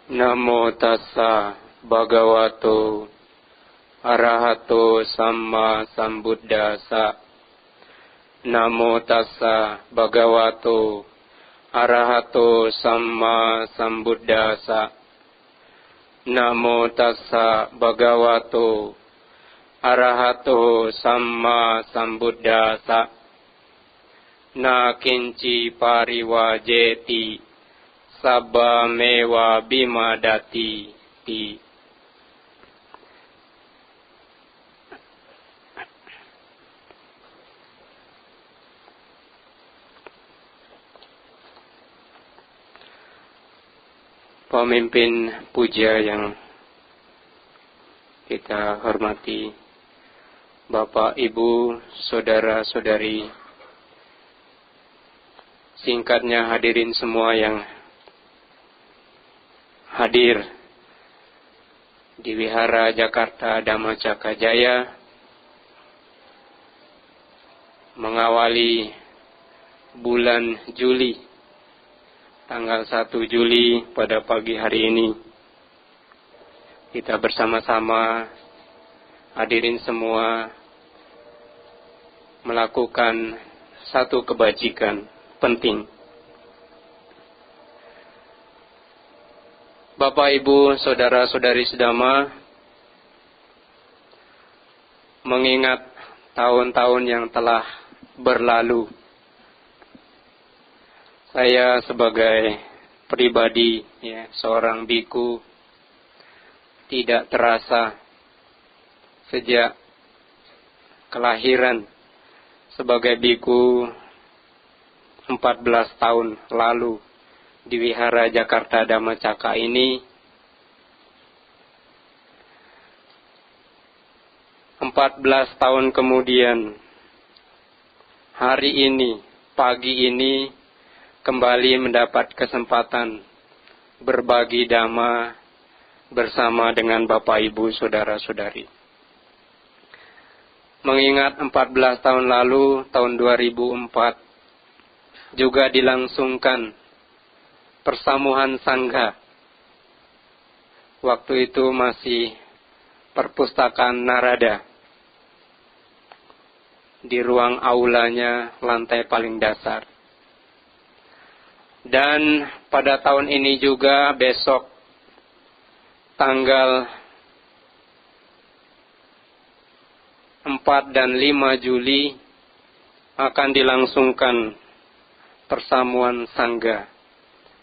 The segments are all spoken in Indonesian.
Namo tassa bhagavato arahato samma sambuddhassa. Namo tassa bhagavato arahato samma sambuddhassa. Namo tassa bhagavato arahato samma sambuddhassa. Na kinci pariwajeti sabba mewa bimadati ti. Pemimpin puja yang kita hormati, Bapak, Ibu, Saudara-saudari, singkatnya hadirin semua yang hadir di Wihara Jakarta Dhamma Cakra Jaya mengawali bulan Juli, tanggal 1 Juli pada pagi hari ini. Kita bersama-sama hadirin semua melakukan satu kebajikan penting. Bapak, Ibu, Saudara-saudari sedama, mengingat tahun-tahun yang telah berlalu, saya sebagai pribadi, seorang biku, tidak terasa sejak kelahiran sebagai biku 14 tahun lalu di Wihara Jakarta Dhamma Cakra ini, 14 tahun kemudian, hari ini, pagi ini, kembali mendapat kesempatan berbagi dhamma bersama dengan Bapak, Ibu, Saudara-saudari. Mengingat 14 tahun lalu, tahun 2004, juga dilangsungkan persamuhan Sangha. Waktu itu masih perpustakaan Narada. Di ruang aulanya, lantai paling dasar. Dan pada tahun ini juga besok, tanggal 4 dan 5 Juli, akan dilangsungkan persamuan Sangha,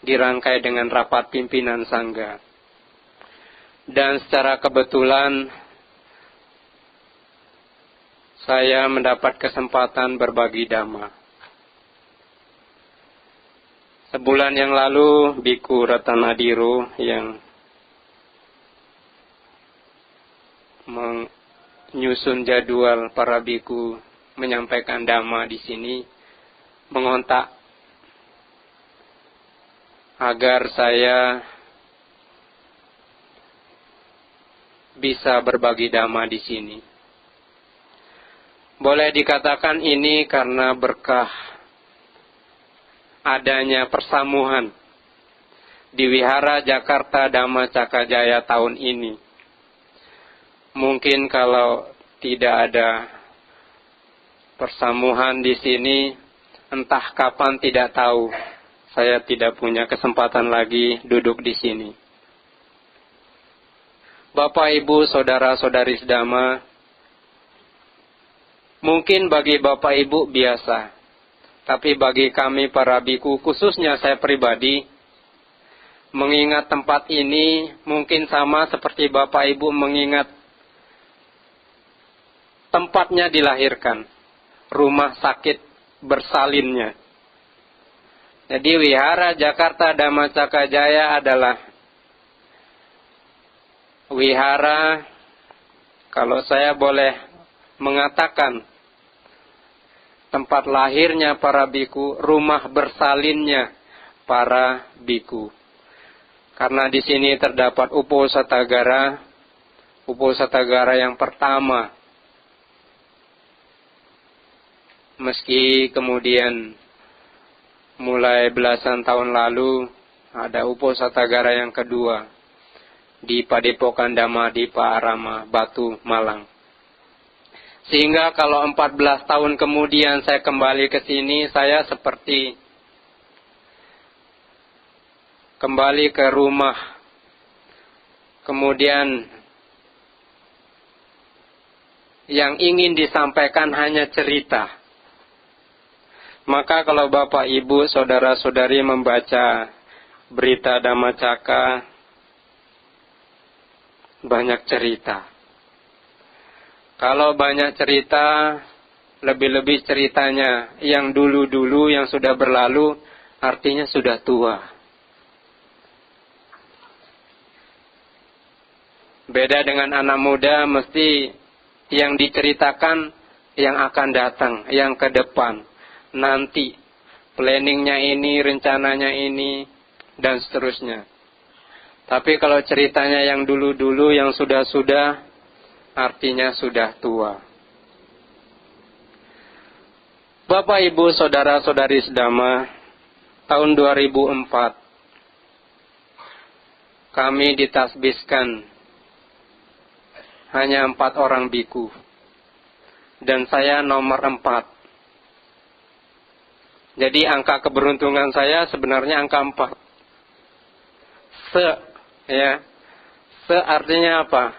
dirangkai dengan rapat pimpinan Sangha. Dan secara kebetulan saya mendapat kesempatan berbagi dhamma. Sebulan yang lalu, Biku Ratanadiro yang menyusun jadwal para biku menyampaikan dhamma di sini mengontak agar saya bisa berbagi dhamma di sini. Boleh dikatakan ini karena berkah adanya persamuhan di Wihara Jakarta Dhamma Cakra Jaya tahun ini. Mungkin kalau tidak ada persamuhan di sini, entah kapan tidak tahu, saya tidak punya kesempatan lagi duduk di sini. Bapak, Ibu, Saudara-saudari sedama, mungkin bagi Bapak Ibu biasa, tapi bagi kami para biku, khususnya saya pribadi, mengingat tempat ini mungkin sama seperti Bapak Ibu mengingat tempatnya dilahirkan, rumah sakit bersalinnya. Jadi Wihara Jakarta Dhamma Cakra Jaya adalah wihara, kalau saya boleh mengatakan, tempat lahirnya para biku, rumah bersalinnya para biku. Karena di sini terdapat Uposatagara yang pertama. Meski kemudian mulai belasan tahun lalu ada Uposatagara yang kedua. di Padepokan Dhamma Dipa Arama, Batu, Malang. Sehingga kalau 14 tahun kemudian saya kembali ke sini, saya seperti kembali ke rumah. Kemudian yang ingin disampaikan hanya cerita. Maka kalau Bapak, Ibu, Saudara-saudari membaca berita Dhammacakka, banyak cerita. Kalau banyak cerita, lebih-lebih ceritanya yang dulu-dulu, yang sudah berlalu, artinya sudah tua. Beda dengan anak muda, mesti yang diceritakan yang akan datang, yang ke depan, nanti, planningnya ini, rencananya ini, dan seterusnya. Tapi kalau ceritanya yang dulu-dulu, yang sudah-sudah, artinya sudah tua. Bapak, Ibu, Saudara-saudari sedama, tahun 2004, kami ditasbiskan hanya 4 orang biku. Dan saya nomor 4. Jadi angka keberuntungan saya sebenarnya angka 4. Ya. Artinya apa?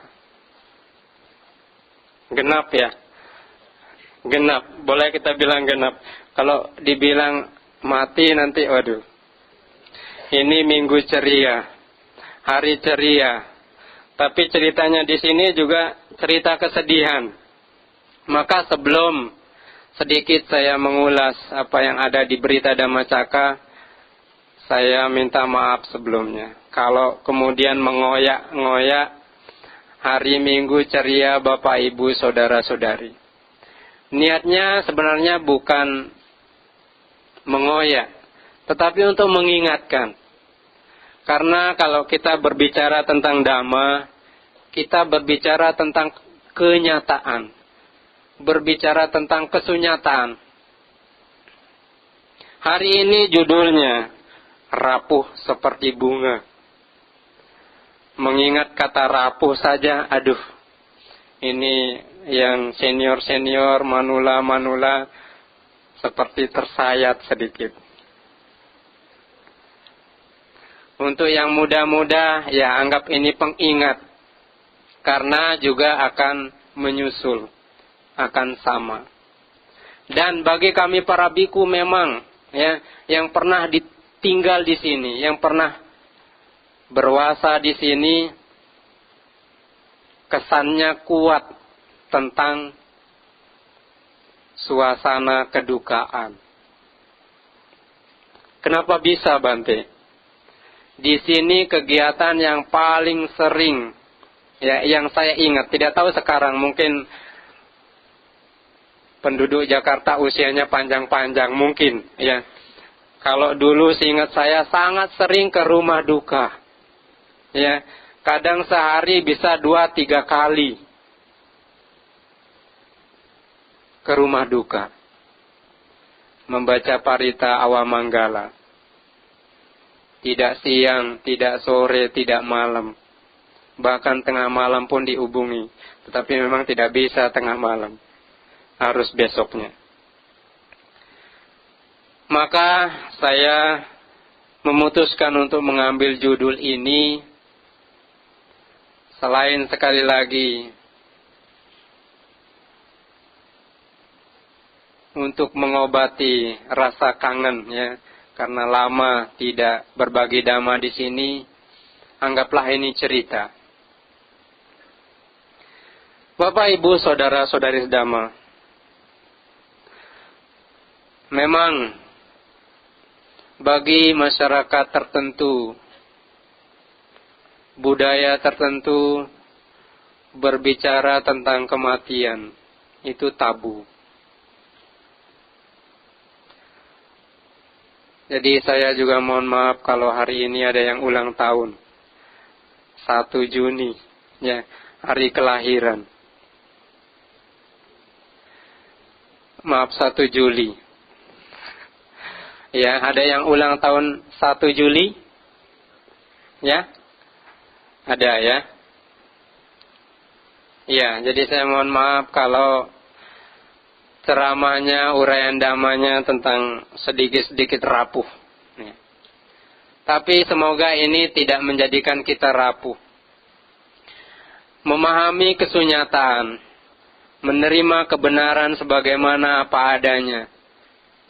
Genap ya. Genap. Boleh kita bilang genap. Kalau dibilang mati nanti, waduh. Ini minggu ceria. Hari ceria. Tapi ceritanya di sini juga cerita kesedihan. Maka sebelum sedikit saya mengulas apa yang ada di berita Dhammacakka, saya minta maaf sebelumnya. Kalau kemudian mengoyak-ngoyak hari Minggu ceria Bapak, Ibu, Saudara-saudari. Niatnya sebenarnya bukan mengoyak, tetapi untuk mengingatkan. Karena kalau kita berbicara tentang Dhamma, kita berbicara tentang kenyataan. Berbicara tentang kesunyataan. Hari ini judulnya rapuh seperti bunga. Mengingat kata rapuh saja, aduh, ini yang senior-senior, manula-manula, seperti tersayat sedikit. Untuk yang muda-muda, ya anggap ini pengingat. Karena juga akan menyusul, akan sama. Dan bagi kami para biku memang, ya, yang pernah tinggal di sini, yang pernah berwasa di sini, kesannya kuat tentang suasana kedukaan. Kenapa bisa, Bante? Di sini kegiatan yang paling sering, ya, yang saya ingat, tidak tahu sekarang, mungkin penduduk Jakarta usianya panjang-panjang, mungkin, ya. Kalau dulu seingat saya sangat sering ke rumah duka. Ya, kadang sehari bisa 2-3 kali ke rumah duka. Membaca parita Awamanggala. Tidak siang, tidak sore, tidak malam. Bahkan tengah malam pun dihubungi. Tetapi memang tidak bisa tengah malam. Harus besoknya. Maka saya memutuskan untuk mengambil judul ini. Selain sekali lagi untuk mengobati rasa kangen, ya, karena lama tidak berbagi dhamma di sini, anggaplah ini cerita. Bapak, Ibu, Saudara-saudari sedama, memang bagi masyarakat tertentu, budaya tertentu, berbicara tentang kematian itu tabu. Jadi saya juga mohon maaf kalau hari ini ada yang ulang tahun. 1 Juni, ya, hari kelahiran. Maaf, 1 Juli. Ya, ada yang ulang tahun 1 Juli? Ya? Ada ya? Iya, jadi saya mohon maaf kalau ceramahnya, uraian damanya tentang sedikit-sedikit rapuh. Ya. Tapi semoga ini tidak menjadikan kita rapuh. Memahami kesunyataan, menerima kebenaran sebagaimana apa adanya,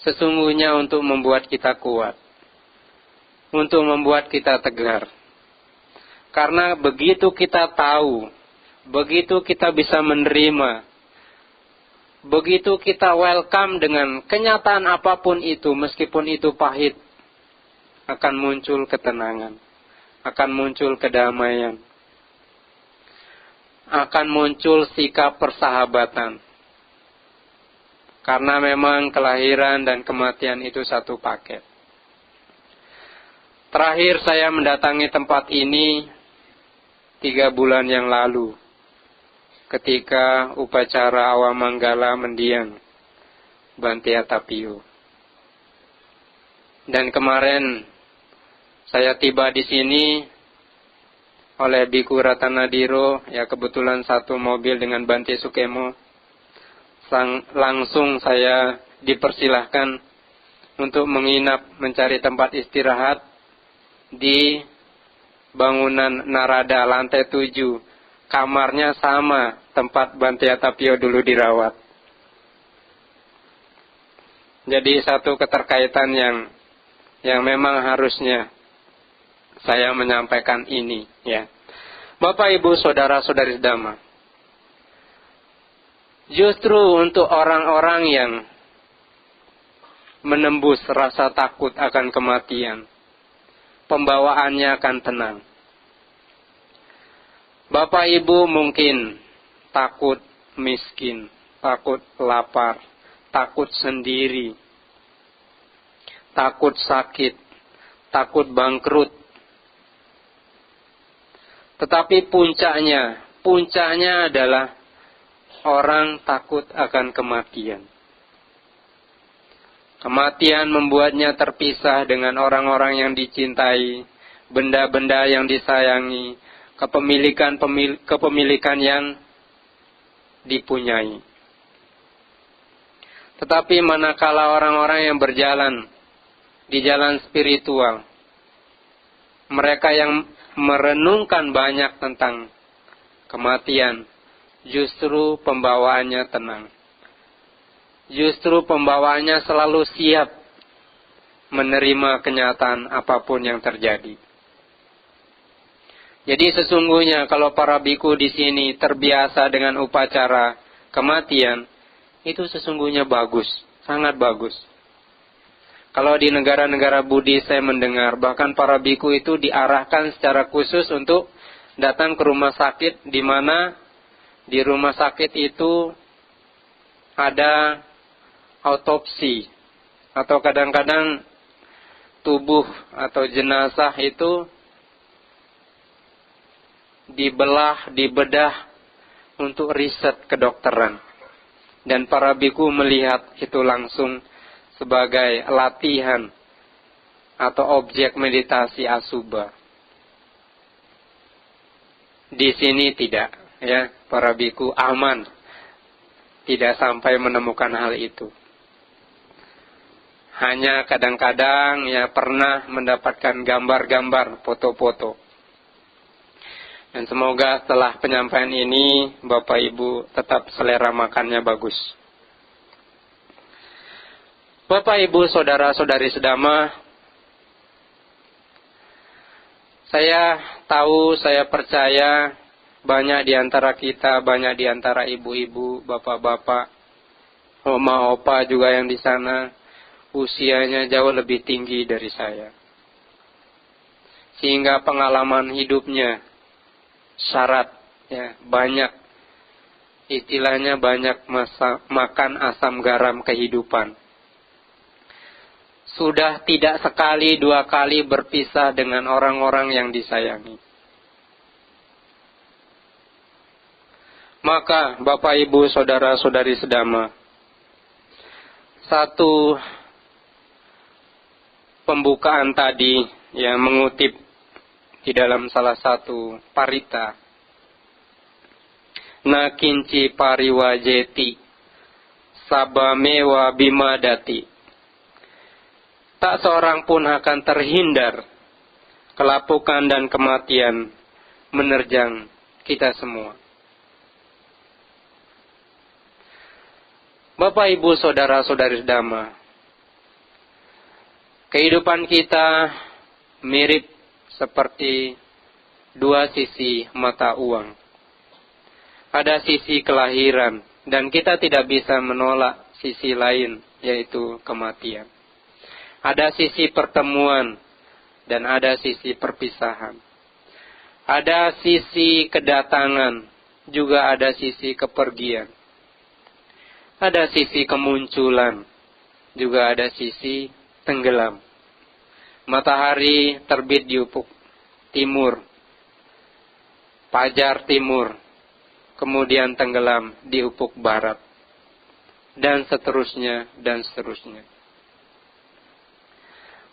sesungguhnya untuk membuat kita kuat, untuk membuat kita tegar. Karena begitu kita tahu, begitu kita bisa menerima, begitu kita welcome dengan kenyataan apapun itu, meskipun itu pahit, akan muncul ketenangan, akan muncul kedamaian, akan muncul sikap persahabatan. Karena memang kelahiran dan kematian itu satu paket. Terakhir saya mendatangi tempat ini 3 bulan yang lalu, ketika upacara Awamanggala mendiang Bhante Tapio. Dan kemarin saya tiba di sini oleh Biku Ratanadiro, ya kebetulan satu mobil dengan Bhante Sukemo. Langsung saya dipersilahkan untuk menginap, mencari tempat istirahat di bangunan Narada lantai 7. Kamarnya sama tempat Bhante Tapio dulu dirawat. Jadi satu keterkaitan yang memang harusnya saya menyampaikan ini, ya. Bapak, Ibu, saudara-saudari Dhamma. Justru untuk orang-orang yang menembus rasa takut akan kematian, pembawaannya akan tenang. Bapak Ibu mungkin takut miskin, takut lapar, takut sendiri, takut sakit, takut bangkrut. Tetapi puncaknya adalah orang takut akan kematian. Kematian membuatnya terpisah dengan orang-orang yang dicintai, benda-benda yang disayangi, kepemilikan yang dipunyai. Tetapi manakala orang-orang yang berjalan di jalan spiritual, mereka yang merenungkan banyak tentang kematian, justru pembawaannya tenang. Justru pembawaannya selalu siap menerima kenyataan apapun yang terjadi. Jadi sesungguhnya kalau para biku di sini terbiasa dengan upacara kematian, itu sesungguhnya bagus, sangat bagus. Kalau di negara-negara Buddhis saya mendengar, bahkan para biku itu diarahkan secara khusus untuk datang ke rumah sakit, di mana di rumah sakit itu ada autopsi, atau kadang-kadang tubuh atau jenazah itu dibelah, dibedah untuk riset kedokteran. Dan para biku melihat itu langsung sebagai latihan atau objek meditasi asubha. Di sini tidak, ya, para biku aman, tidak sampai menemukan hal itu. Hanya kadang-kadang ya pernah mendapatkan gambar-gambar, foto-foto. Dan semoga setelah penyampaian ini Bapak Ibu tetap selera makannya bagus. Bapak Ibu saudara-saudari sedama, saya tahu, saya percaya banyak di antara kita, banyak di antara ibu-ibu, bapak-bapak, oma-opa juga yang di sana usianya jauh lebih tinggi dari saya. Sehingga pengalaman hidupnya syarat, ya, banyak, istilahnya banyak makan asam garam kehidupan. Sudah tidak sekali, 2 kali berpisah dengan orang-orang yang disayangi. Maka Bapak Ibu saudara-saudari sedama, satu pembukaan tadi yang mengutip di dalam salah satu parita. Nakinci pariwajeti sabamewa bimadati. Tak seorang pun akan terhindar kelapukan dan kematian menerjang kita semua. Bapak, Ibu, saudara-saudari Dhamma, kehidupan kita mirip seperti dua sisi mata uang. Ada sisi kelahiran, dan kita tidak bisa menolak sisi lain, yaitu kematian. Ada sisi pertemuan, dan ada sisi perpisahan. Ada sisi kedatangan, juga ada sisi kepergian. Ada sisi kemunculan, juga ada sisi tenggelam. Matahari terbit di ufuk timur, fajar timur, kemudian tenggelam di ufuk barat, dan seterusnya, dan seterusnya.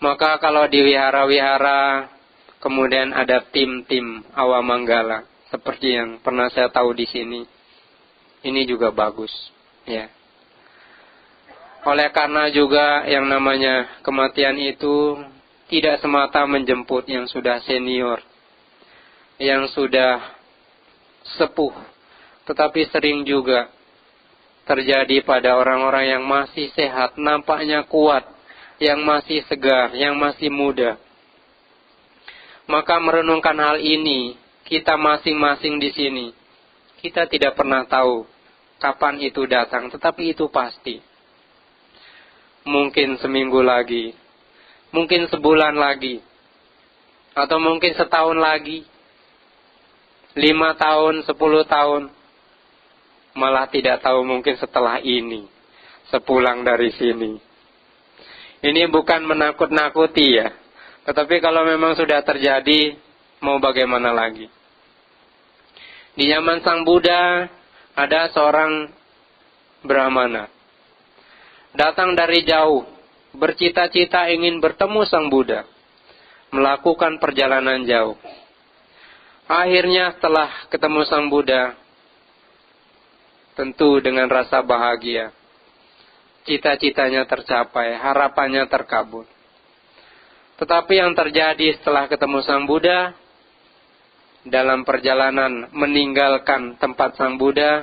Maka kalau di wihara-wihara, kemudian ada tim-tim awamanggala, seperti yang pernah saya tahu di sini, ini juga bagus. Ya. Oleh karena juga yang namanya kematian itu tidak semata menjemput yang sudah senior, yang sudah sepuh, tetapi sering juga terjadi pada orang-orang yang masih sehat, nampaknya kuat, yang masih segar, yang masih muda. Maka merenungkan hal ini, kita masing-masing di sini, kita tidak pernah tahu kapan itu datang, tetapi itu pasti. Mungkin seminggu lagi, mungkin sebulan lagi, atau mungkin setahun lagi, 5 tahun, 10 tahun, malah tidak tahu mungkin setelah ini, sepulang dari sini. Ini bukan menakut-nakuti ya, tetapi kalau memang sudah terjadi, mau bagaimana lagi. Di zaman Sang Buddha, ada seorang Brahmana datang dari jauh, bercita-cita ingin bertemu Sang Buddha, melakukan perjalanan jauh. Akhirnya setelah ketemu Sang Buddha, tentu dengan rasa bahagia, cita-citanya tercapai, harapannya terkabul. Tetapi yang terjadi setelah ketemu Sang Buddha, dalam perjalanan meninggalkan tempat Sang Buddha,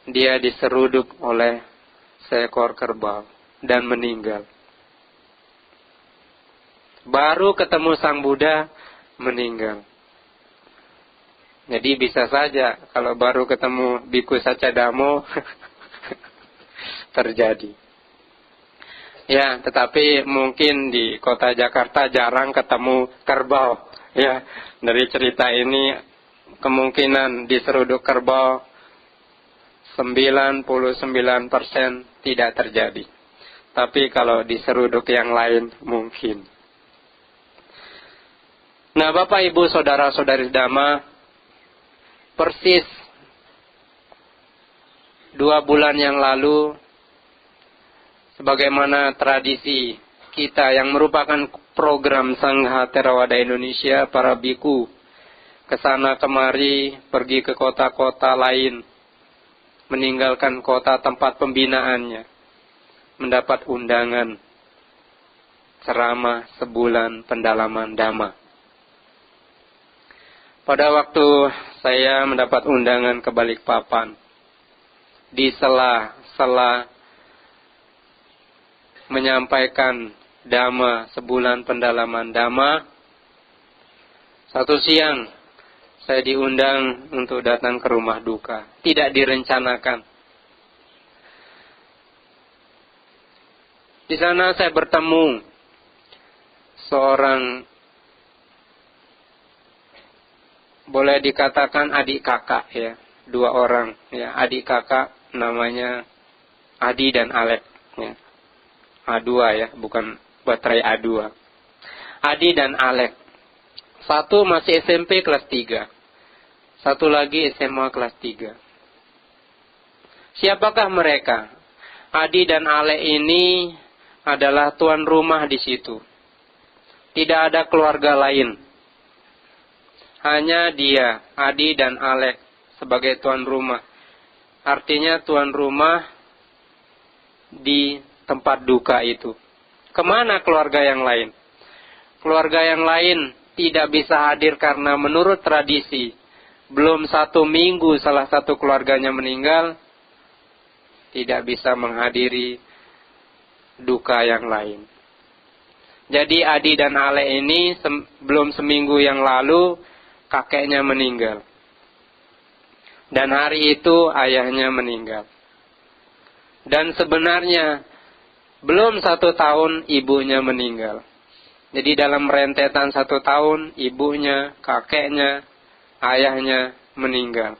dia diseruduk oleh seekor kerbau dan meninggal. Baru ketemu Sang Buddha, meninggal. Jadi bisa saja kalau baru ketemu Biku Sacadamo terjadi. Ya, tetapi mungkin di kota Jakarta jarang ketemu kerbau. Ya, dari cerita ini kemungkinan diseruduk kerbau 99% tidak terjadi. Tapi kalau diseruduk yang lain mungkin. Nah, Bapak, Ibu, saudara-saudari Dhamma, persis 2 bulan yang lalu, sebagaimana tradisi kita yang merupakan program Sangha Theravada Indonesia, para biku kesana kemari, pergi ke kota-kota lain, meninggalkan kota tempat pembinaannya, mendapat undangan ceramah sebulan pendalaman Dhamma. Pada waktu saya mendapat undangan ke Balikpapan, di sela-sela menyampaikan Dhamma, sebulan pendalaman Dhamma, satu siang saya diundang untuk datang ke rumah duka. Tidak direncanakan. Di sana saya bertemu seorang, boleh dikatakan adik kakak ya, 2 orang ya, adik kakak namanya Adi dan Alek ya. A2 ya, bukan baterai A2. Adi dan Alek. Satu masih SMP kelas 3. Satu lagi SMA kelas 3. Siapakah mereka? Adi dan Alek ini adalah tuan rumah di situ. Tidak ada keluarga lain. hanya dia, Adi dan Alek sebagai tuan rumah. Artinya tuan rumah di tempat duka itu. Kemana keluarga yang lain? Keluarga yang lain tidak bisa hadir karena menurut tradisi, belum 1 minggu salah satu keluarganya meninggal, tidak bisa menghadiri duka yang lain. Jadi Adi dan Ale ini belum seminggu yang lalu kakeknya meninggal. Dan hari itu ayahnya meninggal. Dan sebenarnya belum 1 tahun ibunya meninggal. Jadi dalam rentetan 1 tahun ibunya, kakeknya, ayahnya meninggal.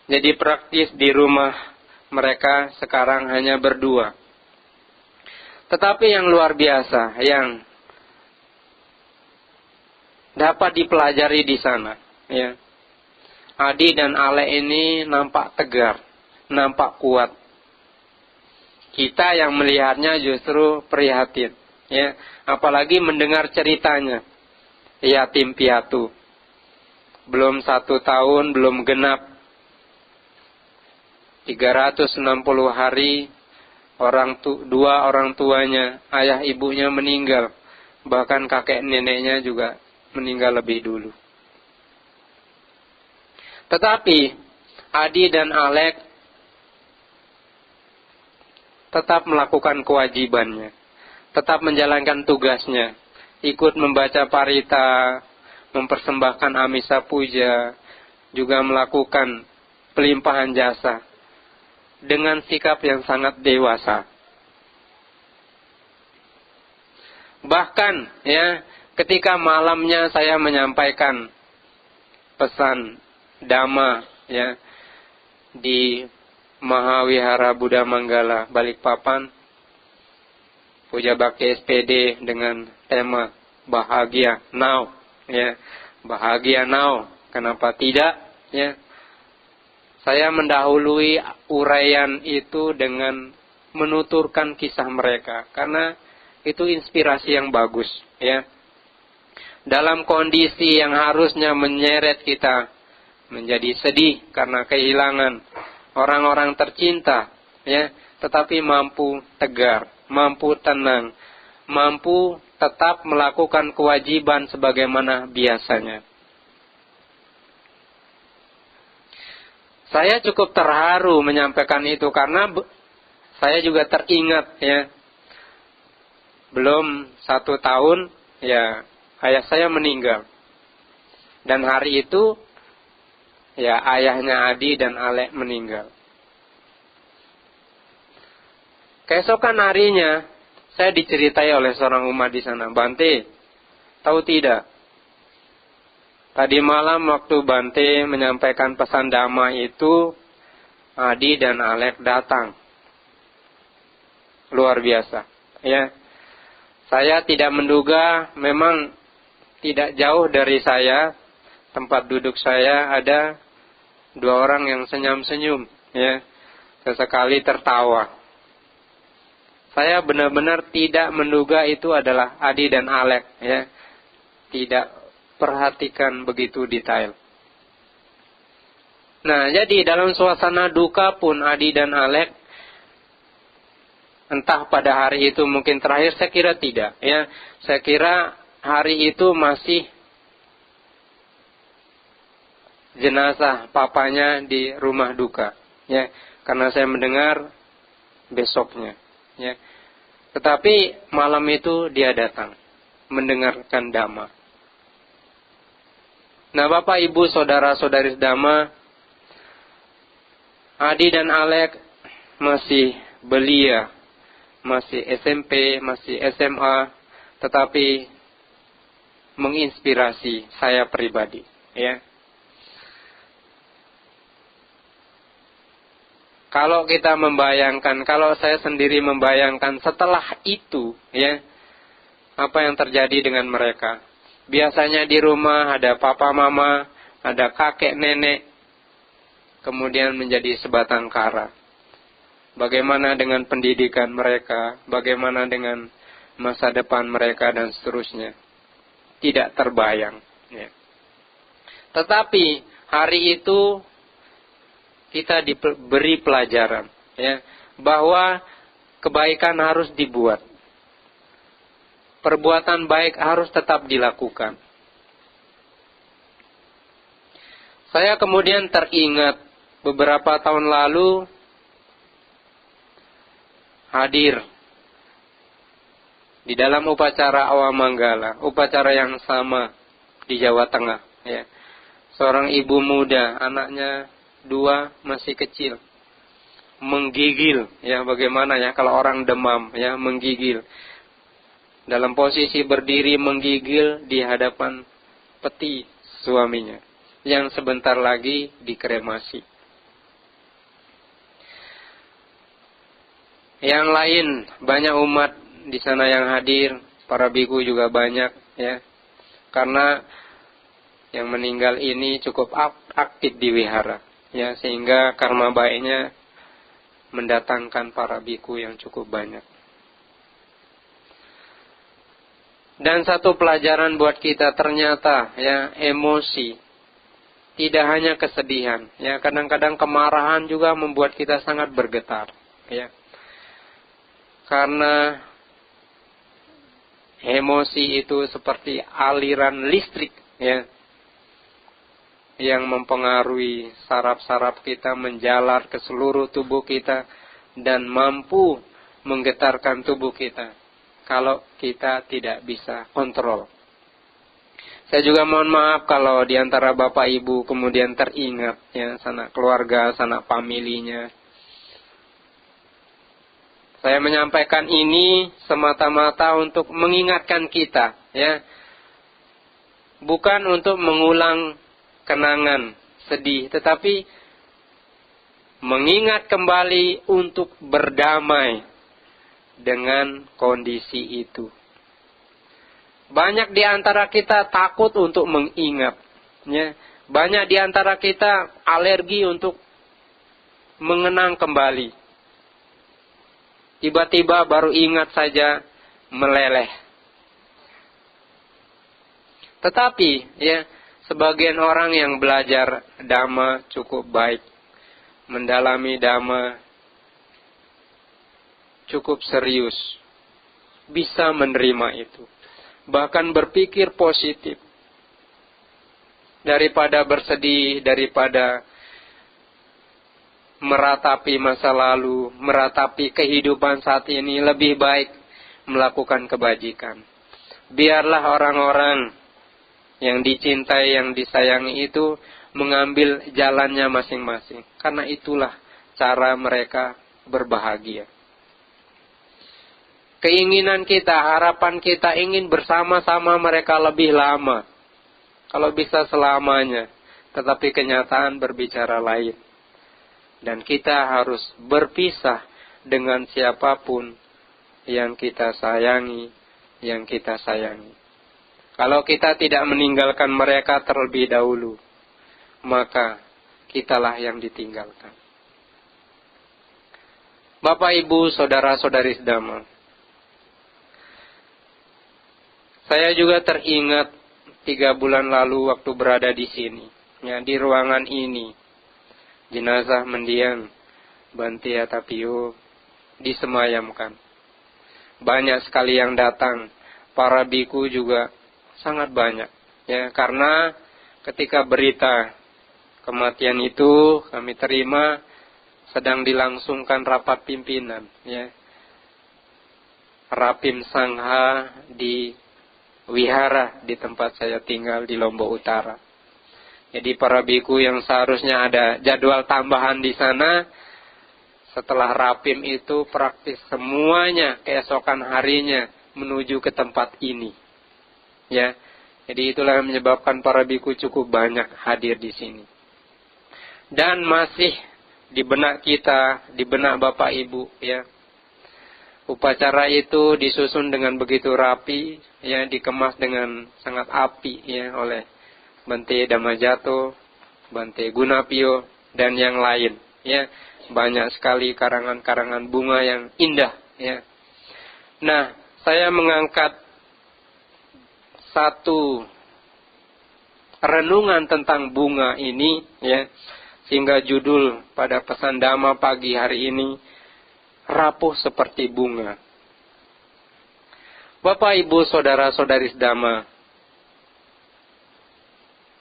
Jadi praktis di rumah mereka sekarang hanya berdua. Tetapi yang luar biasa yang dapat dipelajari di sana, ya. Adi dan Ale ini nampak tegar, nampak kuat. Kita yang melihatnya justru prihatin, ya. Apalagi mendengar ceritanya, yatim piatu. Belum 1 tahun, belum genap 360 hari, dua orang tuanya, ayah ibunya meninggal. Bahkan kakek neneknya juga meninggal lebih dulu. Tetapi Adi dan Alek tetap melakukan kewajibannya, tetap menjalankan tugasnya, ikut membaca parita, mempersembahkan amisa puja, juga melakukan pelimpahan jasa dengan sikap yang sangat dewasa. Bahkan ya, ketika malamnya saya menyampaikan pesan Dhamma ya di Mahawihara Buddha Manggala Balikpapan, Puja Bakti SPD dengan tema bahagia now, ya, bahagia now. Kenapa tidak? Ya, saya mendahului uraian itu dengan menuturkan kisah mereka, karena itu inspirasi yang bagus, ya. Dalam kondisi yang harusnya menyeret kita menjadi sedih karena kehilangan orang-orang tercinta, ya, tetapi mampu tegar, mampu tenang, mampu tetap melakukan kewajiban sebagaimana biasanya. Saya cukup terharu menyampaikan itu karena saya juga teringat, ya, belum 1 tahun, ya, ayah saya meninggal. Dan hari itu, ya, ayahnya Adi dan Alek meninggal. Keesokan harinya, saya diceritai oleh seorang umat di sana, Bante, tahu tidak? Tadi malam waktu Bante menyampaikan pesan Dhamma itu, Adi dan Alek datang. Luar biasa, ya. Saya tidak menduga, memang tidak jauh dari saya, tempat duduk saya ada 2 orang yang senyum-senyum, ya. Sesekali tertawa. Saya benar-benar tidak menduga itu adalah Adi dan Alek, ya. Tidak perhatikan begitu detail. Nah, jadi dalam suasana duka pun Adi dan Alek, entah pada hari itu mungkin terakhir, saya kira tidak, ya. Saya kira hari itu masih jenazah papanya di rumah duka, ya. Karena saya mendengar besoknya, ya. Tetapi malam itu dia datang mendengarkan Dhamma. Nah, Bapak, Ibu, Saudara-saudari Dhamma, Adi dan Alek masih belia, masih SMP, masih SMA, tetapi menginspirasi saya pribadi, ya. Kalau kita membayangkan, kalau saya sendiri membayangkan setelah itu, ya, apa yang terjadi dengan mereka. Biasanya di rumah ada papa mama, ada kakek nenek, kemudian menjadi sebatang kara. Bagaimana dengan pendidikan mereka, bagaimana dengan masa depan mereka dan seterusnya. Tidak terbayang, ya. Tetapi hari itu kita diberi pelajaran, ya, bahwa kebaikan harus dibuat. Perbuatan baik harus tetap dilakukan. Saya kemudian teringat beberapa tahun lalu hadir di dalam upacara Awamanggala, upacara yang sama di Jawa Tengah, ya. Seorang ibu muda, anaknya 2 masih kecil, menggigil, ya, bagaimana ya kalau orang demam, ya, menggigil. Dalam posisi berdiri menggigil di hadapan peti suaminya yang sebentar lagi dikremasi. Yang lain, banyak umat di sana yang hadir, para biku juga banyak, ya. Karena yang meninggal ini cukup aktif di wihara, ya, sehingga karma baiknya mendatangkan para biku yang cukup banyak. Dan satu pelajaran buat kita, ternyata, ya, emosi tidak hanya kesedihan, ya, kadang-kadang kemarahan juga membuat kita sangat bergetar, ya. Karena emosi itu seperti aliran listrik, ya, yang mempengaruhi saraf-saraf kita, menjalar ke seluruh tubuh kita dan mampu menggetarkan tubuh kita kalau kita tidak bisa kontrol. Saya juga mohon maaf kalau di antara Bapak Ibu kemudian teringat, ya, sanak keluarga, sanak familinya. Saya menyampaikan ini semata-mata untuk mengingatkan kita, ya. Bukan untuk mengulang kenangan sedih, tetapi mengingat kembali untuk berdamai dengan kondisi itu. Banyak di antara kita takut untuk mengingat, ya. Banyak di antara kita alergi untuk mengenang kembali. Tiba-tiba baru ingat saja meleleh. Tetapi, ya, sebagian orang yang belajar Dhamma cukup baik, mendalami Dhamma cukup serius, bisa menerima itu, bahkan berpikir positif. Daripada bersedih, daripada meratapi masa lalu, meratapi kehidupan saat ini, lebih baik melakukan kebajikan. Biarlah orang-orang yang dicintai, yang disayangi itu mengambil jalannya masing-masing, karena itulah cara mereka berbahagia. Keinginan kita, harapan kita ingin bersama-sama mereka lebih lama, kalau bisa selamanya, tetapi kenyataan berbicara lain. Dan kita harus berpisah dengan siapapun yang kita sayangi, yang kita sayangi. Kalau kita tidak meninggalkan mereka terlebih dahulu, maka kitalah yang ditinggalkan. Bapak, Ibu, saudara-saudari Dhamma, saya juga teringat 3 bulan lalu waktu berada di sini, ya, di ruangan ini, jenazah mendiang Bhante Atapio disemayamkan. Banyak sekali yang datang, para biku juga sangat banyak, ya, karena ketika berita kematian itu kami terima, sedang dilangsungkan rapat pimpinan, ya, Rapim Sangha di wihara di tempat saya tinggal di Lombok Utara. Jadi para biku yang seharusnya ada jadwal tambahan di sana, setelah rapim itu praktis semuanya keesokan harinya menuju ke tempat ini. Ya. Jadi itulah yang menyebabkan para biku cukup banyak hadir di sini. Dan masih di benak kita, di benak Bapak Ibu, ya. Upacara itu disusun dengan begitu rapi, ya, dikemas dengan sangat api, ya, oleh Bhante Dhammajato, Bhante Gunapio, dan yang lain, ya. Banyak sekali karangan-karangan bunga yang indah, ya. Nah, saya mengangkat satu renungan tentang bunga ini, ya, sehingga judul pada pesan Dhamma pagi hari ini, rapuh seperti bunga. Bapak, Ibu, saudara-saudari Dhamma,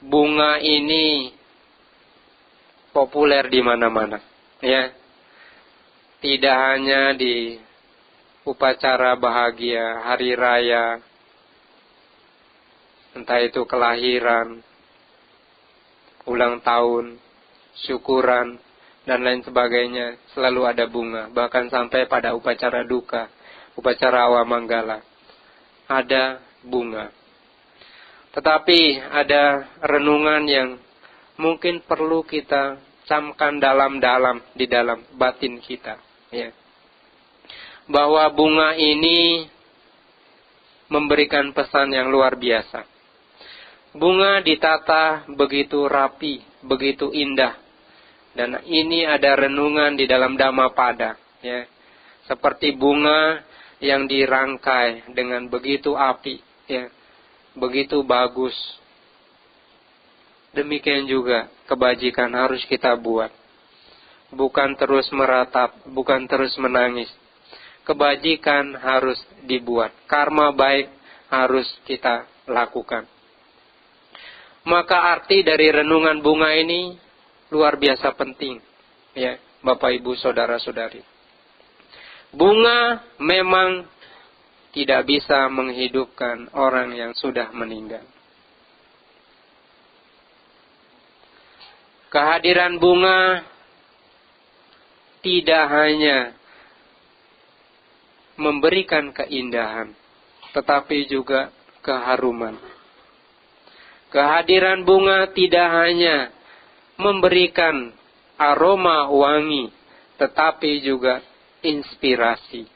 bunga ini populer di mana-mana, ya. Tidak hanya di upacara bahagia, hari raya, entah itu kelahiran, ulang tahun, syukuran, dan lain sebagainya, selalu ada bunga. Bahkan sampai pada upacara duka, upacara awamanggala, ada bunga. Tetapi ada renungan yang mungkin perlu kita camkan dalam-dalam di dalam batin kita, ya. Bahwa bunga ini memberikan pesan yang luar biasa. Bunga ditata begitu rapi, begitu indah. Dan ini ada renungan di dalam Dhammapada, ya. Seperti bunga yang dirangkai dengan begitu api, ya. Begitu bagus. Demikian juga kebajikan harus kita buat. Bukan terus meratap, bukan terus menangis. Kebajikan harus dibuat. Karma baik harus kita lakukan. Maka arti dari renungan bunga ini luar biasa penting, ya, Bapak, Ibu, saudara-saudari. Bunga memang tidak bisa menghidupkan orang yang sudah meninggal. Kehadiran bunga tidak hanya memberikan keindahan, tetapi juga keharuman. Kehadiran bunga tidak hanya memberikan aroma wangi, tetapi juga inspirasi.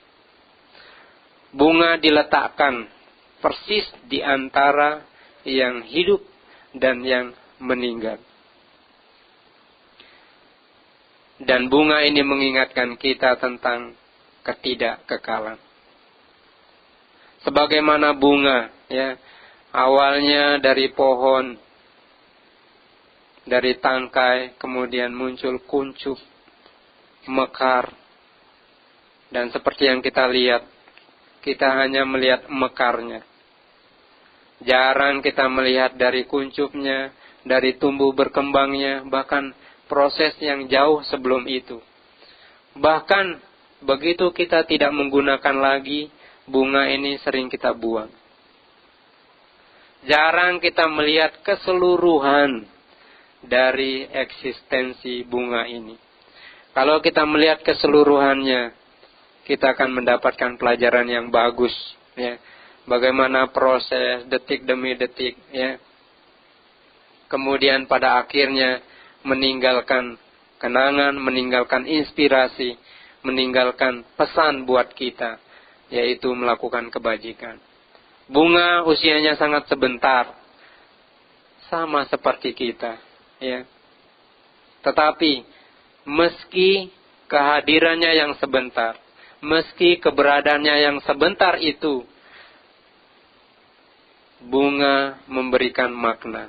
Bunga diletakkan persis di antara yang hidup dan yang meninggal. Dan bunga ini mengingatkan kita tentang ketidakkekalan. Sebagaimana bunga, ya, awalnya dari pohon, dari tangkai, kemudian muncul kuncup, mekar, dan seperti yang kita lihat, kita hanya melihat mekarnya. Jarang kita melihat dari kuncupnya, dari tumbuh berkembangnya, bahkan proses yang jauh sebelum itu. Bahkan begitu kita tidak menggunakan lagi, bunga ini sering kita buang. Jarang kita melihat keseluruhan dari eksistensi bunga ini. Kalau kita melihat keseluruhannya, kita akan mendapatkan pelajaran yang bagus, ya. Bagaimana proses detik demi detik, ya. Kemudian pada akhirnya meninggalkan kenangan, meninggalkan inspirasi, meninggalkan pesan buat kita, yaitu melakukan kebajikan. Bunga usianya sangat sebentar, sama seperti kita, ya. Tetapi meski kehadirannya yang sebentar, meski keberadaannya yang sebentar itu, bunga memberikan makna.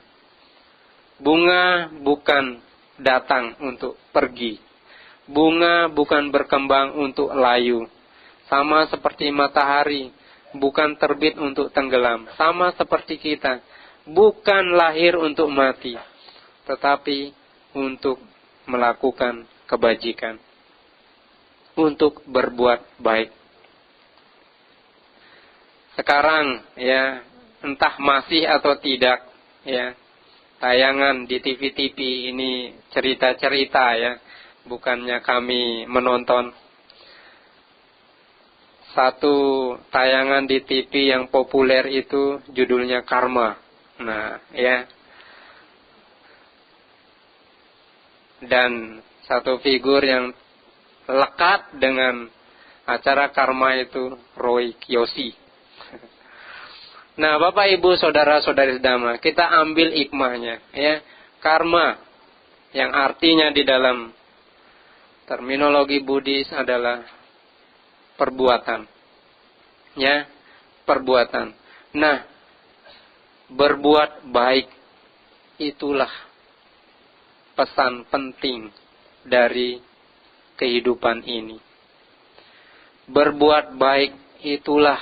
Bunga bukan datang untuk pergi. Bunga bukan berkembang untuk layu. Sama seperti matahari, bukan terbit untuk tenggelam. Sama seperti kita, bukan lahir untuk mati, tetapi untuk melakukan kebajikan, untuk berbuat baik. Sekarang, ya, entah masih atau tidak, ya, tayangan di TV-TV ini cerita-cerita, ya, bukannya kami menonton. Satu tayangan di TV yang populer itu judulnya Karma. Nah, ya. Dan satu figur yang lekat dengan acara Karma itu Roy Kiyoshi. Nah, Bapak, Ibu, saudara-saudari Dhamma, kita ambil hikmahnya, ya. Karma yang artinya di dalam terminologi Buddhis adalah perbuatan. Ya, perbuatan. Nah, berbuat baik itulah pesan penting dari kehidupan ini. Berbuat baik itulah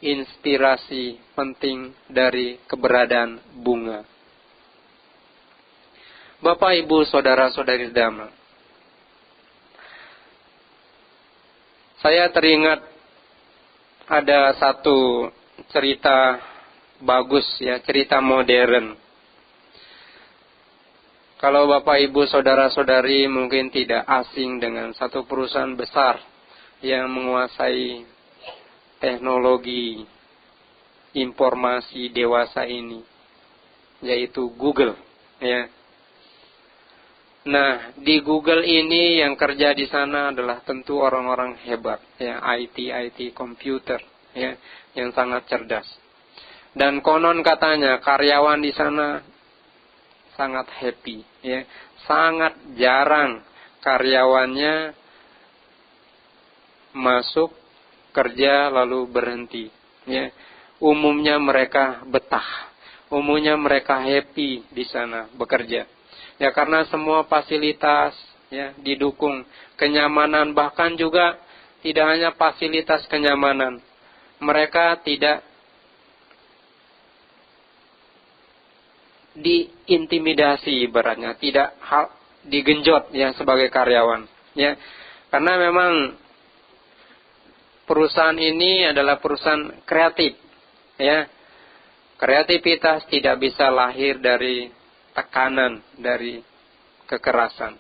inspirasi penting dari keberadaan bunga. Bapak, Ibu, saudara-saudari Dhamma, saya teringat ada satu cerita bagus ya, cerita modern. Kalau Bapak, Ibu, saudara-saudari mungkin tidak asing dengan satu perusahaan besar yang menguasai teknologi informasi dewasa ini, yaitu Google ya. Nah, di Google ini yang kerja di sana adalah tentu orang-orang hebat, ya, IT komputer, ya, yang sangat cerdas. Dan konon katanya karyawan di sana sangat happy, ya, sangat jarang karyawannya masuk kerja lalu berhenti, ya. Umumnya mereka betah, umumnya mereka happy di sana bekerja. Ya, karena semua fasilitas ya didukung, kenyamanan, bahkan juga tidak hanya fasilitas kenyamanan. Mereka tidak diintimidasi ibaratnya, tidak digenjot ya sebagai karyawan ya. Karena memang perusahaan ini adalah perusahaan kreatif ya. Kreativitas tidak bisa lahir dari tekanan, dari kekerasan.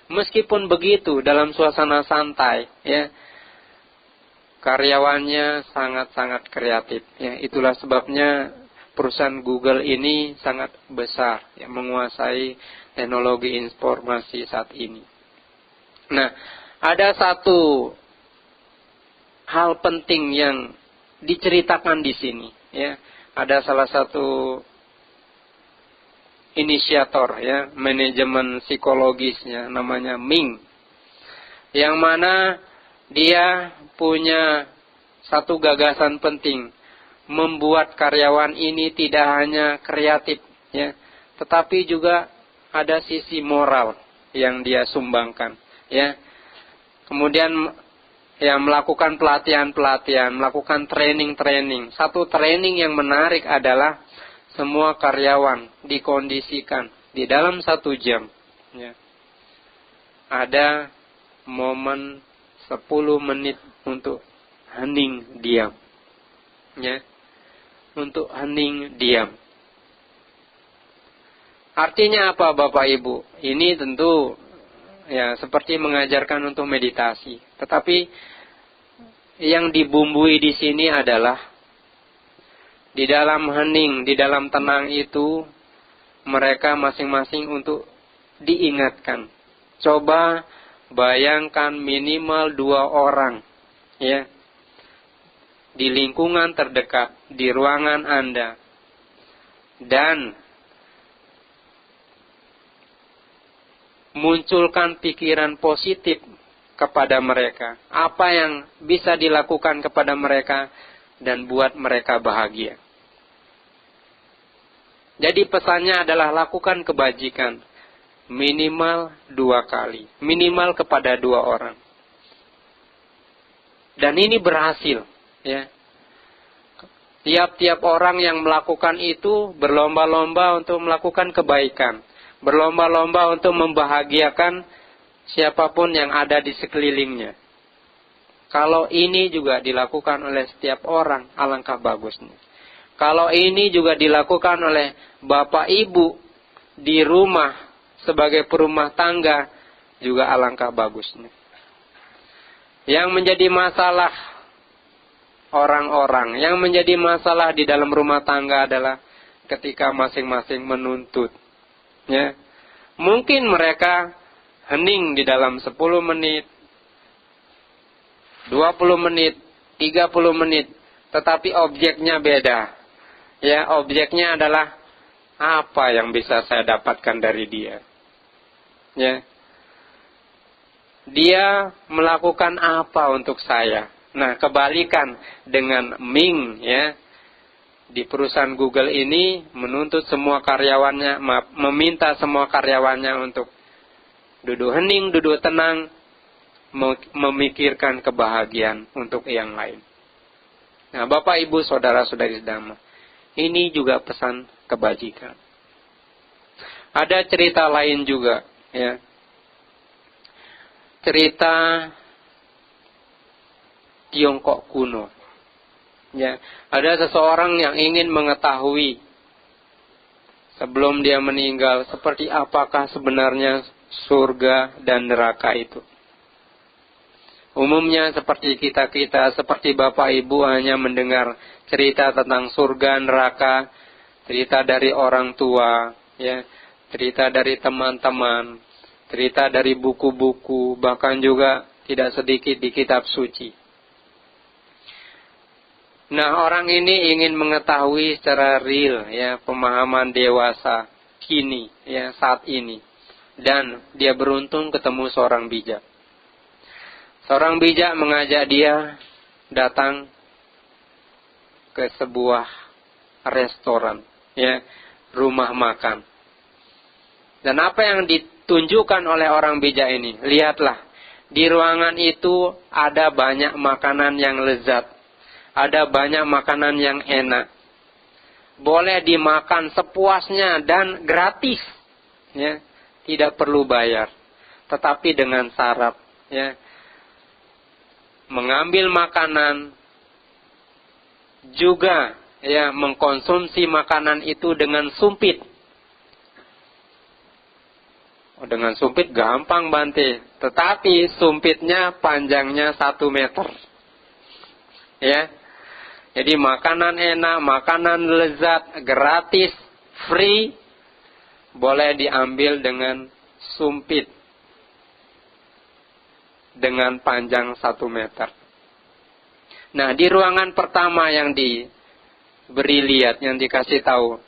Meskipun begitu, dalam suasana santai, ya, karyawannya sangat-sangat kreatif. Ya, itulah sebabnya perusahaan Google ini sangat besar, ya, menguasai teknologi informasi saat ini. Nah, ada satu hal penting yang diceritakan di sini. Ya, ada salah satu inisiator ya, manajemen psikologisnya namanya Ming, yang mana dia punya satu gagasan penting, membuat karyawan ini tidak hanya kreatif ya, tetapi juga ada sisi moral yang dia sumbangkan ya. Kemudian ya melakukan pelatihan-pelatihan, melakukan training-training. Satu training yang menarik adalah semua karyawan dikondisikan di dalam 1 jam ya, ada momen 10 menit untuk hening diam ya, untuk hening diam. Artinya apa Bapak Ibu? Ini tentu ya seperti mengajarkan untuk meditasi, tetapi yang dibumbui di sini adalah di dalam hening, di dalam tenang itu, mereka masing-masing untuk diingatkan. Coba bayangkan minimal 2 orang, ya, di lingkungan terdekat, di ruangan Anda, dan munculkan pikiran positif kepada mereka. Apa yang bisa dilakukan kepada mereka dan buat mereka bahagia. Jadi pesannya adalah lakukan kebajikan minimal 2 kali, minimal kepada 2 orang. Dan ini berhasil, ya. Tiap-tiap orang yang melakukan itu berlomba-lomba untuk melakukan kebaikan, berlomba-lomba untuk membahagiakan siapapun yang ada di sekelilingnya. Kalau ini juga dilakukan oleh setiap orang, alangkah bagusnya. Kalau ini juga dilakukan oleh Bapak Ibu di rumah sebagai perumah tangga, juga alangkah bagusnya. Yang menjadi masalah orang-orang, yang menjadi masalah di dalam rumah tangga adalah ketika masing-masing menuntut. Ya. Mungkin mereka hening di dalam 10 menit, 20 menit, 30 menit, tetapi objeknya beda. Ya, objeknya adalah apa yang bisa saya dapatkan dari dia. Ya. Dia melakukan apa untuk saya? Nah, kebalikan dengan Ming ya. di perusahaan Google ini menuntut semua karyawannya, meminta semua karyawannya untuk duduk hening, duduk tenang, memikirkan kebahagiaan untuk yang lain. Nah, Bapak, Ibu, saudara-saudari sedama, ini juga pesan kebajikan. Ada cerita lain juga, ya. Cerita Tiongkok kuno. Ya, ada seseorang yang ingin mengetahui sebelum dia meninggal seperti apakah sebenarnya surga dan neraka itu. Umumnya seperti kita-kita, seperti Bapak Ibu hanya mendengar cerita tentang surga, neraka, cerita dari orang tua, ya, cerita dari teman-teman, cerita dari buku-buku, bahkan juga tidak sedikit di kitab suci. Nah, orang ini ingin mengetahui secara real, ya, pemahaman dewasa kini, ya, saat ini. Dan dia beruntung ketemu seorang bijak. Seorang bijak mengajak dia datang ke sebuah restoran, ya, rumah makan. Dan apa yang ditunjukkan oleh orang bijak ini? Lihatlah, di ruangan itu ada banyak makanan yang lezat. Ada banyak makanan yang enak. Boleh dimakan sepuasnya dan gratis, ya, tidak perlu bayar. Tetapi dengan syarat, ya, mengambil makanan juga, ya, mengkonsumsi makanan itu dengan sumpit. Dengan sumpit gampang, Bante, tetapi sumpitnya panjangnya 1 meter, ya. Jadi makanan enak, makanan lezat, gratis, free, boleh diambil dengan sumpit dengan panjang 1 meter. Nah, di ruangan pertama yang diberi lihat, yang dikasih tahu,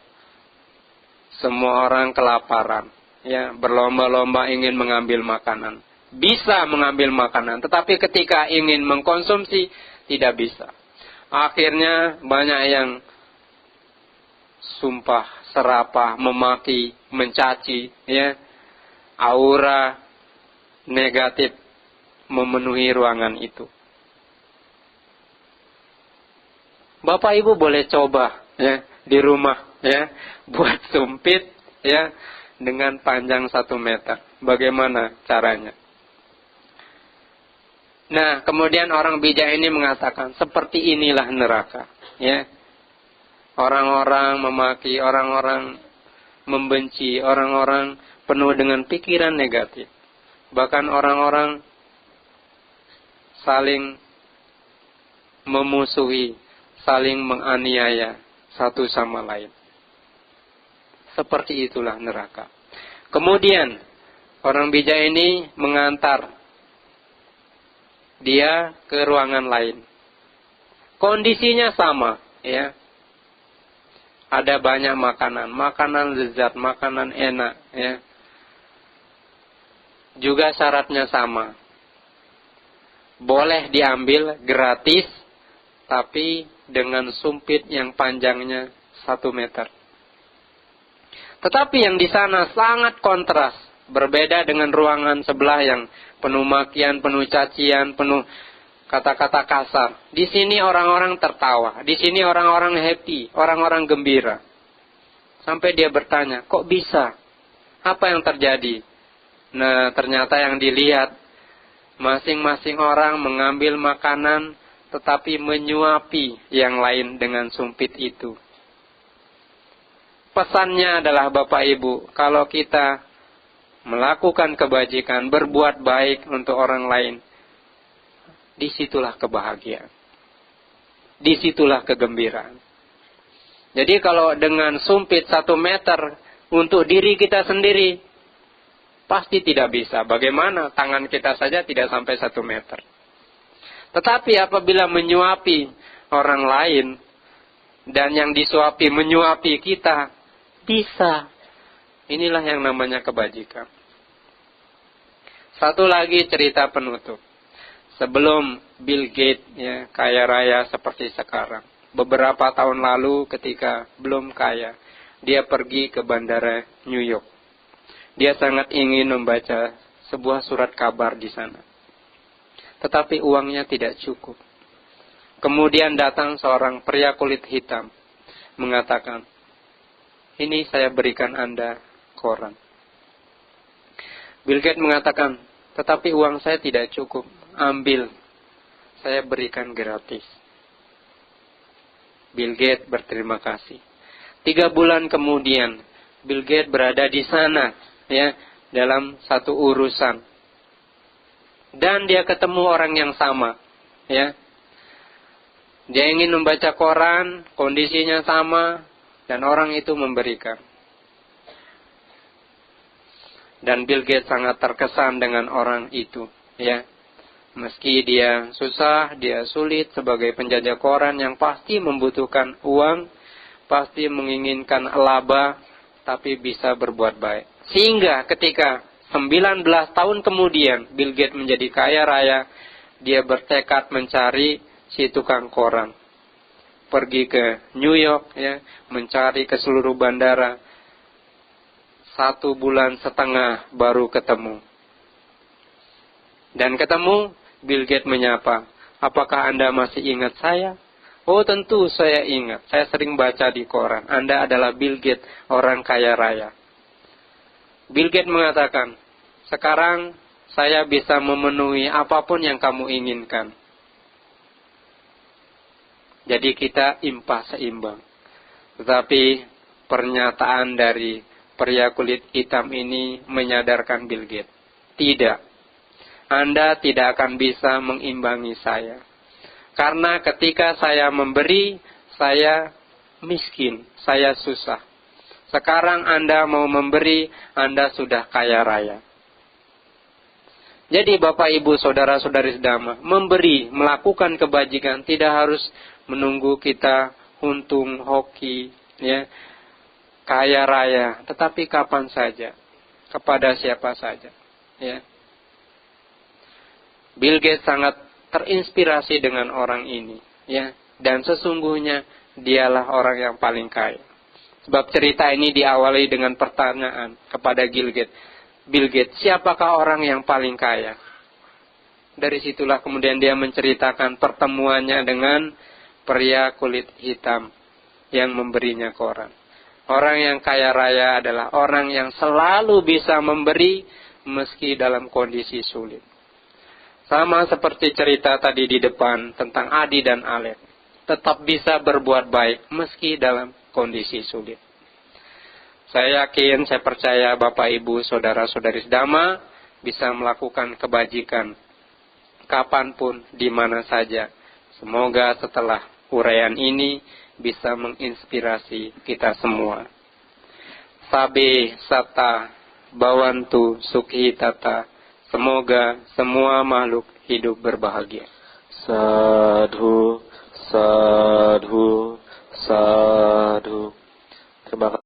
semua orang kelaparan, ya, berlomba-lomba ingin mengambil makanan. Bisa mengambil makanan, tetapi ketika ingin mengkonsumsi, tidak bisa. Akhirnya banyak yang sumpah, serapah, memaki, mencaci, ya. Aura negatif memenuhi ruangan itu. Bapak Ibu boleh coba, ya, di rumah, ya, buat sumpit, ya, dengan panjang 1 meter. Bagaimana caranya? Nah, kemudian orang bijak ini mengatakan, seperti inilah neraka, ya. Orang-orang memaki, orang-orang membenci, orang-orang penuh dengan pikiran negatif. Bahkan orang-orang saling memusuhi, saling menganiaya satu sama lain. Seperti itulah neraka. Kemudian, orang bijak ini mengantar dia ke ruangan lain. Kondisinya sama, ya. Ada banyak makanan, makanan lezat, makanan enak, ya. Juga syaratnya sama. Boleh diambil gratis, tapi dengan sumpit yang panjangnya 1 meter. Tetapi yang di sana sangat kontras, berbeda dengan ruangan sebelah yang penuh makian, penuh cacian, penuh kata-kata kasar. Di sini orang-orang tertawa, di sini orang-orang happy, orang-orang gembira. Sampai dia bertanya, kok bisa? Apa yang terjadi? Nah, ternyata yang dilihat, masing-masing orang mengambil makanan, tetapi menyuapi yang lain dengan sumpit itu. Pesannya adalah Bapak Ibu, kalau kita melakukan kebajikan, berbuat baik untuk orang lain, disitulah kebahagiaan. Disitulah kegembiraan. Jadi kalau dengan sumpit 1 meter untuk diri kita sendiri, pasti tidak bisa. Bagaimana tangan kita saja tidak sampai 1 meter. Tetapi apabila menyuapi orang lain, dan yang disuapi menyuapi kita, bisa. Inilah yang namanya kebajikan. Satu lagi cerita penutup. Sebelum Bill Gates, ya, kaya raya seperti sekarang, beberapa tahun lalu ketika belum kaya, dia pergi ke bandara New York. Dia sangat ingin membaca sebuah surat kabar di sana. Tetapi uangnya tidak cukup. Kemudian datang seorang pria kulit hitam, mengatakan, "Ini saya berikan Anda koran." Bill Gates mengatakan, "Tetapi uang saya tidak cukup. Ambil, saya berikan gratis." Bill Gates berterima kasih. 3 bulan kemudian, Bill Gates berada di sana, ya, dalam satu urusan. Dan dia ketemu orang yang sama, ya. Dia ingin membaca koran, kondisinya sama, dan orang itu memberikan. Dan Bill Gates sangat terkesan dengan orang itu, ya. Meski dia susah, dia sulit sebagai penjajah koran yang pasti membutuhkan uang, pasti menginginkan laba, tapi bisa berbuat baik. Sehingga ketika 19 tahun kemudian Bill Gates menjadi kaya raya, dia bertekad mencari si tukang koran. Pergi ke New York, ya, mencari ke seluruh bandara. 1,5 bulan baru ketemu. Dan ketemu, Bill Gates menyapa, "Apakah Anda masih ingat saya?" "Oh, tentu saya ingat. Saya sering baca di koran. Anda adalah Bill Gates, orang kaya raya." Bill Gates mengatakan, "Sekarang saya bisa memenuhi apapun yang kamu inginkan." Jadi kita impah seimbang. Tetapi pernyataan dari pria kulit hitam ini menyadarkan Bill Gates, tidak. Anda tidak akan bisa mengimbangi saya. Karena ketika saya memberi, saya miskin, saya susah. Sekarang Anda mau memberi, Anda sudah kaya raya. Jadi Bapak Ibu saudara-saudari sedama, memberi, melakukan kebajikan tidak harus menunggu kita untung, hoki, ya, kaya raya, tetapi kapan saja, kepada siapa saja, ya. Bill Gates sangat terinspirasi dengan orang ini, ya, dan sesungguhnya dialah orang yang paling kaya. Sebab cerita ini diawali dengan pertanyaan kepada Bill Gates, siapakah orang yang paling kaya? Dari situlah kemudian dia menceritakan pertemuannya dengan pria kulit hitam yang memberinya koran. Orang yang kaya raya adalah orang yang selalu bisa memberi meski dalam kondisi sulit. Sama seperti cerita tadi di depan tentang Adi dan Alef. Tetap bisa berbuat baik meski dalam kondisi sulit. Saya yakin, saya percaya Bapak Ibu saudara-saudari sedama bisa melakukan kebajikan kapanpun, di mana saja. Semoga setelah uraian ini bisa menginspirasi kita semua. Sabe sata bawantu sukhi tata. Semoga semua makhluk hidup berbahagia. Sadhu, sadhu, sadhu. Terima kasih.